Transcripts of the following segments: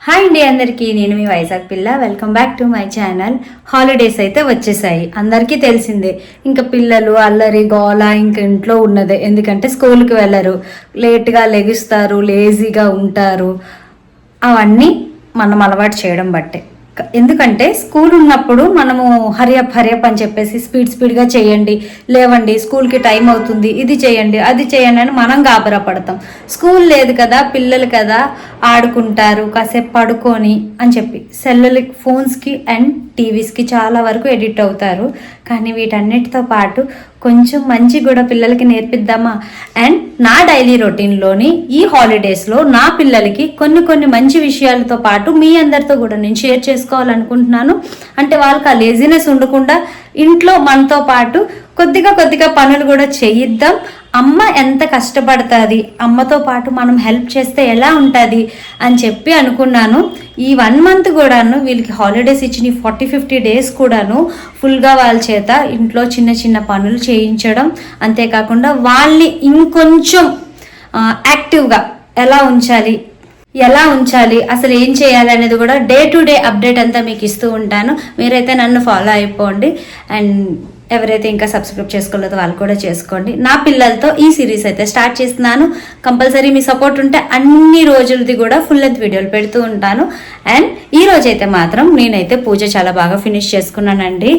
Hi అండి అందరికీ, నేను మీ వైజాగ్ పిల్ల. Welcome back to my channel. Holidays అయితే వచ్చేసాయి, అందరికీ తెలిసిందే. ఇంకా పిల్లలు అల్లరి గోల ఇంకా ఇంట్లో ఉన్నదే, ఎందుకంటే స్కూల్కి వెళ్ళరు, లేట్గా లెగుస్తారు, లేజీగా ఉంటారు. అవన్నీ మనం అలవాటు చేయడం బట్టే. ఎందుకంటే స్కూల్ ఉన్నప్పుడు మనము హరియప్ అని చెప్పేసి స్పీడ్గా చేయండి, లేవండి, స్కూల్కి టైం అవుతుంది, ఇది చేయండి అది చేయండి అని మనం గాబరా పడతాం. స్కూల్ లేదు కదా, పిల్లలు కదా, ఆడుకుంటారు, కాసేపు పడుకొని అని చెప్పి సెల్లులకి, ఫోన్స్కి అండ్ టీవీస్కి చాలా వరకు ఎడిట్ అవుతారు. కానీ వీటన్నిటితో పాటు కొంచెం మంచి కూడా పిల్లలకి నేర్పిద్దామా? అండ్ నా డైలీ రొటీన్లోని ఈ హాలిడేస్లో నా పిల్లలకి కొన్ని మంచి విషయాలతో పాటు మీ అందరితో కూడా నేను షేర్ చేసుకోవాలనుకుంటున్నాను. అంటే వాళ్ళకి ఆ లేజినెస్ ఉండకుండా ఇంట్లో మనతో పాటు కొద్దిగా పనులు కూడా చేయిద్దాం. అమ్మ ఎంత కష్టపడుతుంది, అమ్మతో పాటు మనం హెల్ప్ చేస్తే ఎలా ఉంటుంది అని చెప్పి అనుకున్నాను. ఈ 1 మంత్ కూడాను వీళ్ళకి హాలిడేస్ ఇచ్చిన 40-50 డేస్ కూడాను ఫుల్గా వాళ్ళ చేత ఇంట్లో చిన్న పనులు చేయించడం, అంతేకాకుండా వాళ్ళని ఇంకొంచెం యాక్టివ్గా ఎలా ఉంచాలి, అసలు ఏం చేయాలి అనేది కూడా డే టు డే అప్డేట్ అంతా మీకు ఇస్తూ ఉంటాను. మీరైతే నన్ను ఫాలో అయిపోండి. అండ్ ఎవరైతే ఇంకా సబ్స్క్రైబ్ చేసుకోలేదో వాళ్ళు కూడా చేసుకోండి. నా పిల్లలతో ఈ సిరీస్ అయితే స్టార్ట్ చేస్తున్నాను. కంపల్సరీ మీ సపోర్ట్ ఉంటే అన్ని రోజులది కూడా ఫుల్ లెంత్ వీడియోలు పెడుతూ ఉంటాను. అండ్ ఈ రోజైతే మాత్రం నేనైతే పూజ చాలా బాగా ఫినిష్ చేసుకున్నానండి.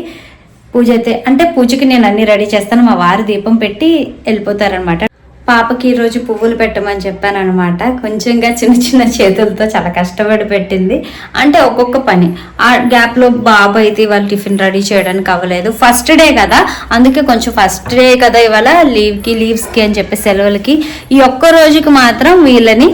పూజకి నేను అన్ని రెడీ చేస్తాను. మా వారు దీపం పెట్టి వెళ్ళిపోతారనమాట. పాపకి ఈరోజు పువ్వులు పెట్టమని చెప్పాను అనమాట. కొంచెంగా చిన్న చేతులతో చాలా కష్టపడి పెట్టింది. అంటే ఒక్కొక్క పని ఆ గ్యాప్లో బాబు అయితే ఇవాళ టిఫిన్ రెడీ చేయడానికి అవ్వలేదు. ఫస్ట్ డే కదా, అందుకే కొంచెం ఫస్ట్ డే కదా ఇవాళ లీవ్స్కి అని చెప్పి సెలవులకి ఈ ఒక్క రోజుకి మాత్రం వీళ్ళని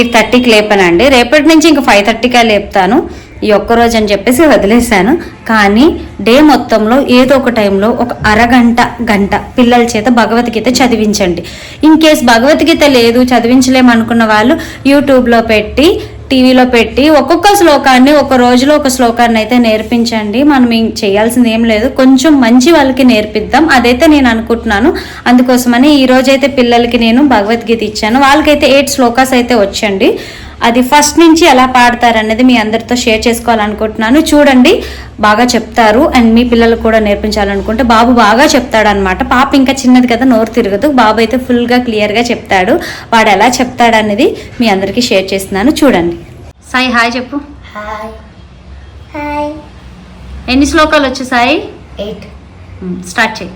8:30కి లేపానండి. రేపటి నుంచి ఇంకా 5:30కే లేపుతాను. ఈ ఒక్కరోజు అని చెప్పేసి వదిలేశాను. కానీ డే మొత్తంలో ఏదో ఒక టైంలో ఒక గంట పిల్లల చేత భగవద్గీత చదివించండి. ఇన్ కేస్ భగవద్గీత లేదు, చదివించలేమనుకున్న వాళ్ళు యూట్యూబ్లో పెట్టి, టీవీలో పెట్టి ఒక్కొక్క శ్లోకాన్ని, ఒక రోజులో ఒక శ్లోకాన్ని అయితే నేర్పించండి. మనం చేయాల్సింది ఏం లేదు, కొంచెం మంచి వాళ్ళకి నేర్పిద్దాం. అదైతే నేను అనుకుంటున్నాను. అందుకోసమని ఈ రోజైతే పిల్లలకి నేను భగవద్గీత ఇచ్చాను. వాళ్ళకైతే 8 శ్లోకాస్ అయితే వచ్చండి. అది ఫస్ట్ నుంచి ఎలా పాడతారనేది మీ అందరితో షేర్ చేసుకోవాలనుకుంటున్నాను. చూడండి, బాగా చెప్తారు. అండ్ మీ పిల్లలకు కూడా నేర్పించాలనుకుంటే బాబు బాగా చెప్తాడనమాట. పాప ఇంకా చిన్నది కదా, నోరు తిరగదు. బాబు అయితే ఫుల్గా క్లియర్గా చెప్తాడు. వాడు ఎలా చెప్తాడనేది మీ అందరికీ షేర్ చేస్తున్నాను. చూడండి. సాయి హాయ్ చెప్పు. హాయ్. ఎన్ని శ్లోకాలు వచ్చు సాయి? 8. స్టార్ట్ చేయి.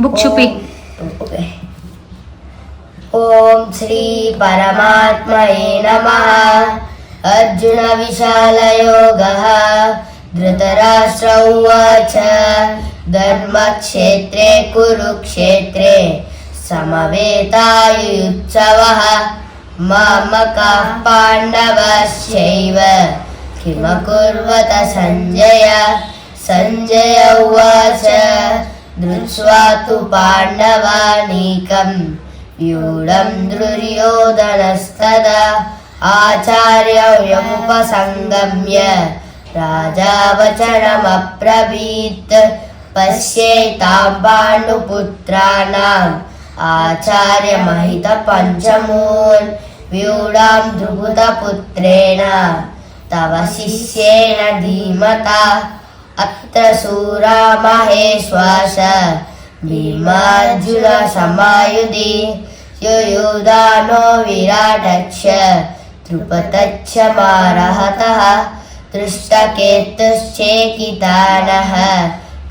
బుక్ చూపి. ఓం శ్రీ పరమాత్మనే నమః. అర్జున విశాలయోగః. ధృతరాష్ట్ర ఉవాచ ధర్మక్షేత్రే కురుక్షేత్రే సమవేతాయుత్సవః మామకాః పాండవశ్చైవ కిమకుర్వత సంజయ. సంజయ ఉవాచ దృష్ట్వా తు పాండవానీకం వ్యూఢం దుర్యోధనస్తదా ఆచార్యముపసంగమ్య రాజా వచనమబ్రవీత్. పశ్యేతాం పాండుపుత్రాణాం ఆచార్యమహిత పంచమూన్ వ్యూఢాం ద్రుపదపుత్రేణ తవ శిష్యేణ ధీమతా. అత్ర శూరా మహేశ్వాస భీమార్జున సమాయుధి. యుయుధానో విరాటక్ష ద్రుపదచ్చ మారహతః. దృష్టకేతుశ్చేకితానః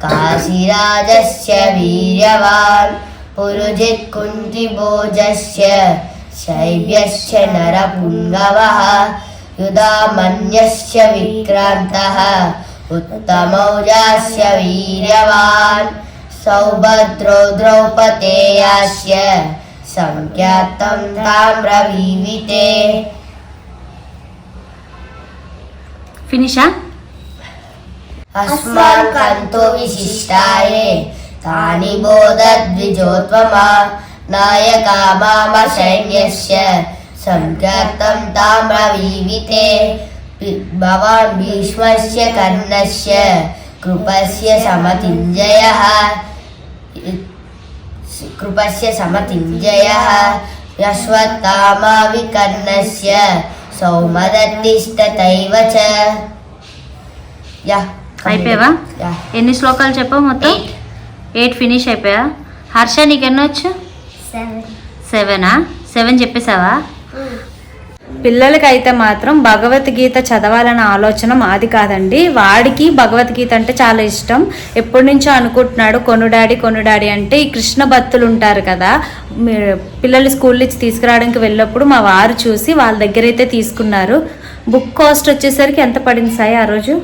కాశీరాజస్య వీర్యవాన్. పురుజిత్ కుంతిభోజస్య శైవ్యస్య నరపుంగవః. యుధామన్యస్య విక్రాంతః ఉత్తమౌజాస్య వీర్యవాన్. సౌభద్రో ద్రౌపదేయాస్య సంఖ్యాతం తామ్రవీవితే. ఫినిషా? అస్మాన్ కంతో విశిష్టాయే తాని బోధద్విజోత్వమా. నాయకా మామ సైన్యస్య సంఖ్యాతం తామ్రవీవితే. భవాన్ భీష్మస్య కర్ణస్య కృపస్య సమతింజయః. యశ్వత్థామా వికర్ణస్య సౌమదత్తిష్టతైవ చ. యా అయిపోయావా? ఎన్ని శ్లోకాలు చెప్పావు మొత్తం? 8 ఫినిష్ అయిపోయా. హర్ష నీకు ఎన్ని వచ్చు? 7. 7 చెప్పేసావా? పిల్లలకైతే మాత్రం భగవద్గీత చదవాలన్న ఆలోచన మాది కాదండి. వాడికి భగవద్గీత అంటే చాలా ఇష్టం. ఎప్పటి నుంచో అనుకుంటున్నాడు కొనుడాడి అంటే. ఈ కృష్ణ భక్తులు ఉంటారు కదా, పిల్లలు స్కూల్ నుంచి తీసుకురావడానికి వెళ్ళినప్పుడు మా వారు చూసి వాళ్ళ దగ్గర అయితే తీసుకున్నారు. బుక్ కాస్ట్ వచ్చేసరికి ఎంత పడింది సాయి ఆ రోజు?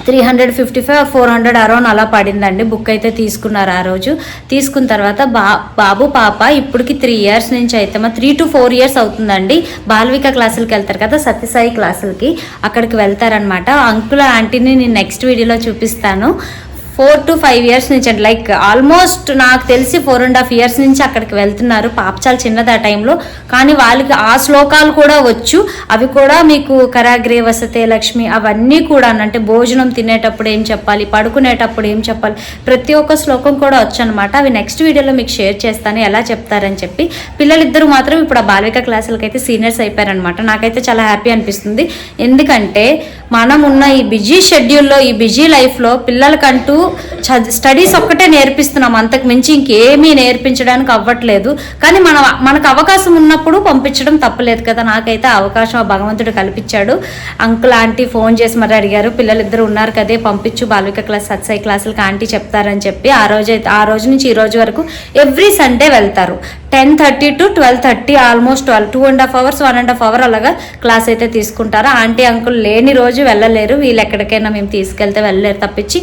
355 400 అరౌండ్ అలా పడిందండి. బుక్ అయితే తీసుకున్నారు ఆ రోజు. తీసుకున్న తర్వాత బాబు పాప ఇప్పటికి 3 ఇయర్స్ నుంచి అయితే 3 to 4 ఇయర్స్ అవుతుందండి. బాల్విక క్లాసులకి వెళ్తారు కదా, సత్యసాయి క్లాసులకి, అక్కడికి వెళ్తారనమాట. అంకుల్ ఆంటీని నేను నెక్స్ట్ వీడియోలో చూపిస్తాను. 4 to 5 ఇయర్స్ నుంచి అండి, లైక్ ఆల్మోస్ట్ నాకు తెలిసి 4.5 ఇయర్స్ నుంచి అక్కడికి వెళ్తున్నారు. పాప చాలా చిన్నది ఆ టైంలో, కానీ వాళ్ళకి ఆ శ్లోకాలు కూడా వచ్చు. అవి కూడా మీకు కరాగ్రే వసతే లక్ష్మి అవన్నీ కూడా, అంటే భోజనం తినేటప్పుడు ఏం చెప్పాలి, పడుకునేటప్పుడు ఏం చెప్పాలి, ప్రతి ఒక్క శ్లోకం కూడా వచ్చు అనమాట. అవి నెక్స్ట్ వీడియోలో మీకు షేర్ చేస్తాను ఎలా చెప్తారని చెప్పి. పిల్లలిద్దరూ మాత్రం ఇప్పుడు ఆ బాల్విక క్లాసులకైతే సీనియర్స్ అయిపోయారనమాట. నాకైతే చాలా హ్యాపీ అనిపిస్తుంది. ఎందుకంటే మనం ఉన్న ఈ బిజీ షెడ్యూల్లో, ఈ బిజీ లైఫ్లో పిల్లలకంటూ స్టడీస్ ఒక్కటే నేర్పిస్తున్నాం, అంతకు మించి ఇంకేమీ నేర్పించడానికి అవ్వట్లేదు. కానీ మనకు అవకాశం ఉన్నప్పుడు పంపించడం తప్పలేదు కదా. నాకైతే అవకాశం భగవంతుడు కల్పించాడు. అంకుల్ ఆంటీ ఫోన్ చేసి మరి అడిగారు, పిల్లలిద్దరు ఉన్నారు కదే పంపించు బాల్విక క్లాస్ సత్సాయి క్లాసులకి ఆంటీ చెప్తారని చెప్పి ఆ రోజు నుంచి ఈ రోజు వరకు ఎవ్రీ సండే వెళ్తారు. 10:30 to 12:30 ఆల్మోస్ట్ 2.5 hours 1.5 hour అలాగా క్లాస్ అయితే తీసుకుంటారు. ఆంటీ అంకుల్ లేని రోజు వెళ్ళలేరు, వీళ్ళు ఎక్కడికైనా మేము తీసుకెళ్తే వెళ్ళలేరు తప్పించి.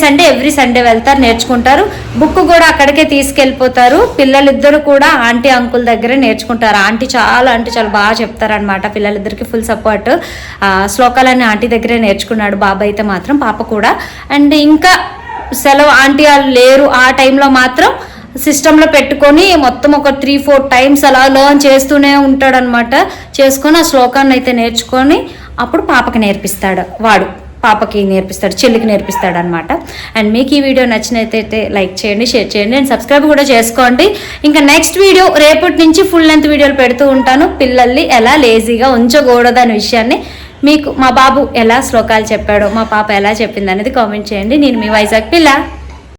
సండే ఎవ్రీ సండే వెళ్తారు, నేర్చుకుంటారు. బుక్ కూడా అక్కడికే తీసుకెళ్ళిపోతారు. పిల్లలిద్దరు కూడా ఆంటీ అంకుల్ దగ్గరే నేర్చుకుంటారు. ఆంటీ చాలా బాగా చెప్తారనమాట. పిల్లలిద్దరికి ఫుల్ సపోర్ట్. శ్లోకాలన్నీ ఆంటీ దగ్గరే నేర్చుకున్నాడు బాబు అయితే మాత్రం, పాప కూడా. అండ్ ఇంకా సెలవు ఆంటీ వాళ్ళు లేరు ఆ టైంలో మాత్రం సిస్టంలో పెట్టుకొని మొత్తం ఒక 3-4 టైమ్స్ అలా లర్న్ చేస్తూనే ఉంటాడనమాట. చేసుకొని ఆ శ్లోకాన్ని అయితే నేర్చుకొని అప్పుడు పాపకి నేర్పిస్తాడు, పాపకి నేర్పిస్తాడు, చెల్లికి నేర్పిస్తాడు అనమాట. అండ్ మీకు ఈ వీడియో నచ్చినట్లయితే లైక్ చేయండి, షేర్ చేయండి అండ్ సబ్స్క్రైబ్ కూడా చేసుకోండి. ఇంకా నెక్స్ట్ వీడియో రేపటి నుంచి ఫుల్ లెంత్ వీడియోలు పెడుతూ ఉంటాను. పిల్లల్ని ఎలా లేజీగా ఉంచకూడదు అనే విషయాన్ని, మీకు మా బాబు ఎలా శ్లోకాలు చెప్పాడో, మా పాప ఎలా చెప్పింది అనేది కామెంట్ చేయండి. నేను మీ వైజాగ్ పిల్ల.